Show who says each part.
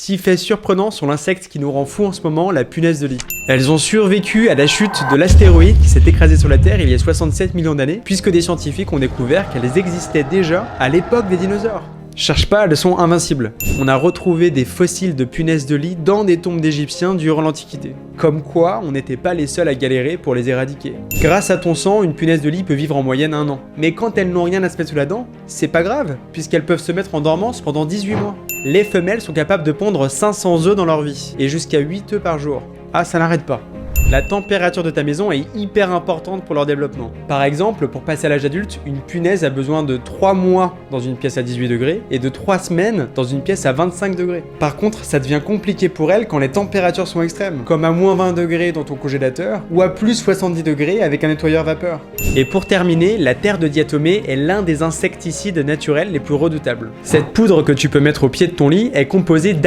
Speaker 1: 6 faits surprenants sur l'insecte qui nous rend fous en ce moment, la punaise de lit. Elles ont survécu à la chute de l'astéroïde qui s'est écrasé sur la Terre il y a 67 millions d'années, puisque des scientifiques ont découvert qu'elles existaient déjà à l'époque des dinosaures. Cherche pas, elles sont invincibles. On a retrouvé des fossiles de punaises de lit dans des tombes d'Égyptiens durant l'Antiquité. Comme quoi, on n'était pas les seuls à galérer pour les éradiquer. Grâce à ton sang, une punaise de lit peut vivre en moyenne 1 an. Mais quand elles n'ont rien à se mettre sous la dent, c'est pas grave, puisqu'elles peuvent se mettre en dormance pendant 18 mois. Les femelles sont capables de pondre 500 œufs dans leur vie, et jusqu'à 8 œufs par jour. Ah, ça n'arrête pas. La température de ta maison est hyper importante pour leur développement. Par exemple, pour passer à l'âge adulte, une punaise a besoin de 3 mois dans une pièce à 18 degrés et de 3 semaines dans une pièce à 25 degrés. Par contre, ça devient compliqué pour elle quand les températures sont extrêmes, comme à moins 20 degrés dans ton congélateur ou à plus 70 degrés avec un nettoyeur vapeur. Et pour terminer, la terre de diatomée est l'un des insecticides naturels les plus redoutables. Cette poudre que tu peux mettre au pied de ton lit est composée